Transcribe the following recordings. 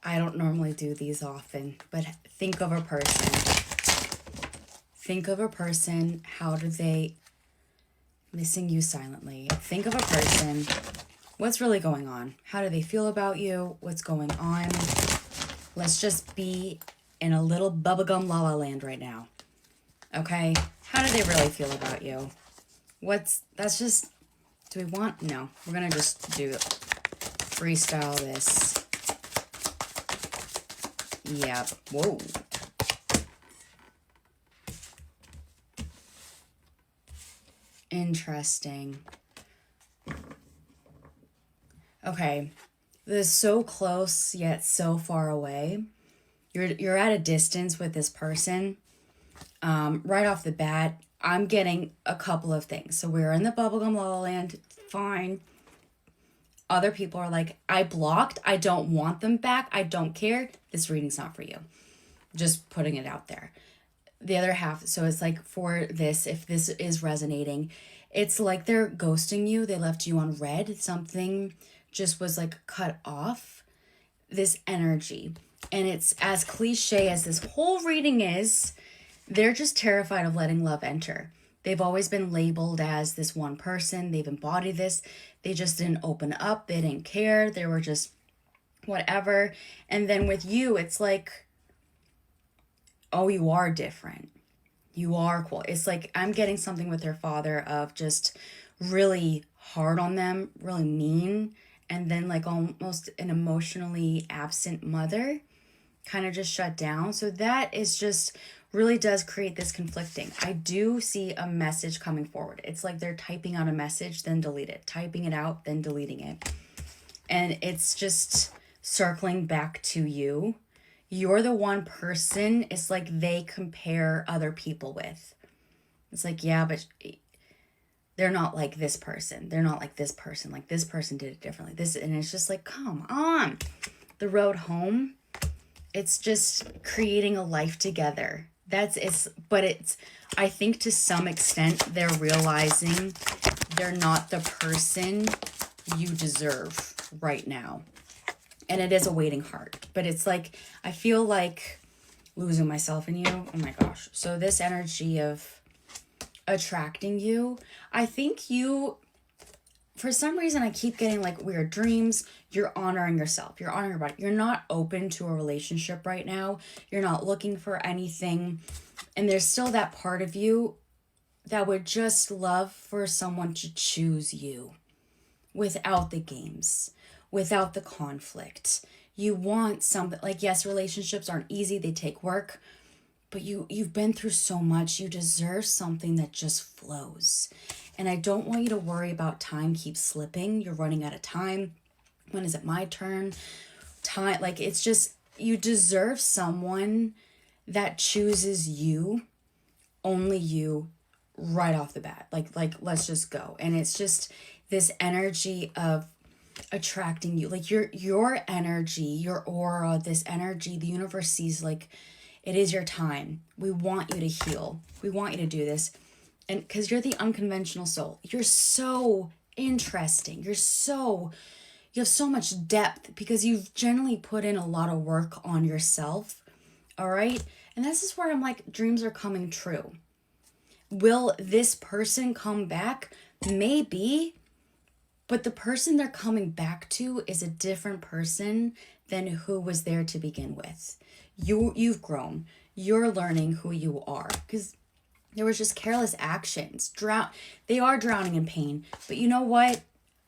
I don't normally do these often, but think of a person. Think of a person. How do they missing you silently? Think of a person. What's really going on? How do they feel about you? What's going on? Let's just be in a little bubblegum la la land right now. Okay? How do they really feel about you? That's just, do we want, no. We're gonna just freestyle this. Yep. Whoa. Interesting. Okay. This is so close yet so far away. You're at a distance with this person. Right off the bat, I'm getting a couple of things. So we're in the bubblegum la la land. Fine. Other people are like, I blocked. I don't want them back. I don't care. This reading's not for you. Just putting it out there. The other half, so it's like for this, if this is resonating, it's like they're ghosting you. They left you on red. Something just was like cut off. This energy. And it's as cliche as this whole reading is, they're just terrified of letting love enter. They've always been labeled as this one person. They've embodied this. They just didn't open up. They didn't care. They were just whatever. And then with you, it's like, oh, you are different. You are cool. It's like I'm getting something with their father of just really hard on them, really mean, and then like almost an emotionally absent mother, kind of just shut down. So that is just really does create this conflicting. I do see a message coming forward. It's like they're typing out a message, then delete it, typing it out, then deleting it. And it's just circling back to you. You're the one person it's like they compare other people with. It's like, yeah, but they're not like this person. They're not like this person. Like this person did it differently. And it's just like, come on. The road home, it's just creating a life together. I think to some extent they're realizing they're not the person you deserve right now. And it is a waiting heart. But it's like, I feel like losing myself in you. Oh my gosh. So this energy of attracting you, I think you, for some reason, I keep getting like weird dreams. You're honoring yourself. You're honoring your body. You're not open to a relationship right now. You're not looking for anything. And there's still that part of you that would just love for someone to choose you without the games, without the conflict. You want something like, yes, relationships aren't easy. They take work. But you've been through so much. You deserve something that just flows. And I don't want you to worry about time keeps slipping. You're running out of time. When is it my turn? Time, like it's just, you deserve someone that chooses you, only you, right off the bat. Like let's just go. And it's just this energy of attracting you. Like your energy, your aura, this energy, the universe sees like, it is your time. We want you to heal. We want you to do this. And because you're the unconventional soul. You're so interesting. You have so much depth because you've generally put in a lot of work on yourself. All right? And this is where I'm like, dreams are coming true. Will this person come back? Maybe. But the person they're coming back to is a different person than who was there to begin with. You've grown. You're learning who you are. Because there was just careless actions. They are drowning in pain. But you know what?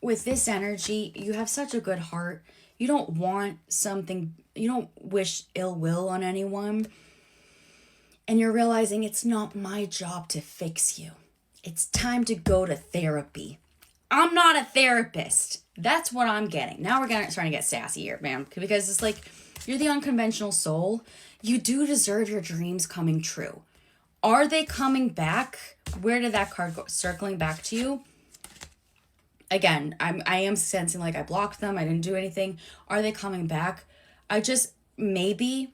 With this energy, you have such a good heart. You don't want something, you don't wish ill will on anyone. And you're realizing it's not my job to fix you. It's time to go to therapy. I'm not a therapist. That's what I'm getting. Now we're starting to get sassy here, man. Because it's like, you're the unconventional soul. You do deserve your dreams coming true. Are they coming back? Where did that card go? Circling back to you? Again, I am sensing like I blocked them. I didn't do anything. Are they coming back? I just, maybe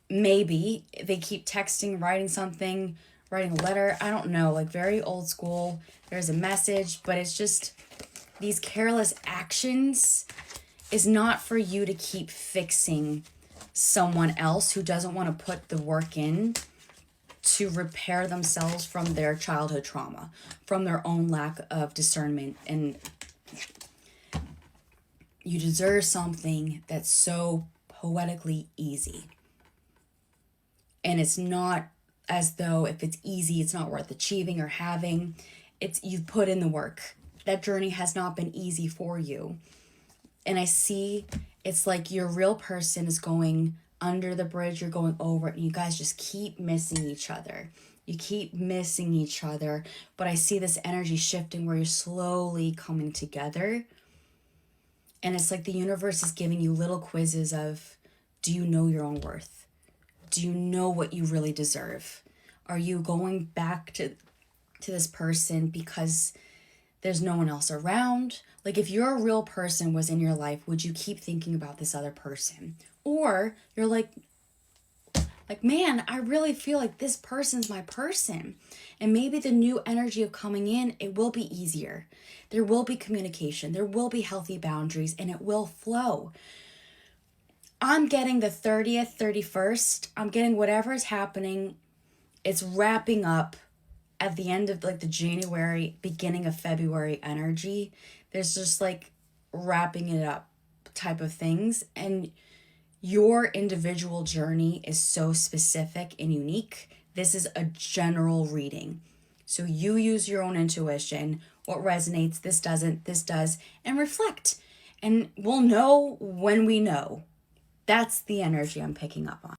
they keep texting, writing something, writing a letter. I don't know, like very old school. There's a message, but it's just these careless actions. is not for you to keep fixing someone else who doesn't want to put the work in to repair themselves from their childhood trauma, from their own lack of discernment. And you deserve something that's so poetically easy. And it's not as though if it's easy, it's not worth achieving or having. It's you've put in the work. That journey has not been easy for you. And I see it's like your real person is going under the bridge, you're going over it, and you guys just keep missing each other. You keep missing each other. But I see this energy shifting where you're slowly coming together. And it's like the universe is giving you little quizzes of, do you know your own worth? Do you know what you really deserve? Are you going back to this person because there's no one else around? Like, if your real person was in your life, would you keep thinking about this other person? Or you're like, man, I really feel like this person's my person. And maybe the new energy of coming in, it will be easier. There will be communication. There will be healthy boundaries, and it will flow. I'm getting the 30th, 31st. I'm getting whatever is happening. It's wrapping up at the end of like the January, beginning of February energy. There's just like wrapping it up type of things. And your individual journey is so specific and unique. This is a general reading. So you use your own intuition. What resonates, this doesn't, this does, and reflect. And we'll know when we know. That's the energy I'm picking up on.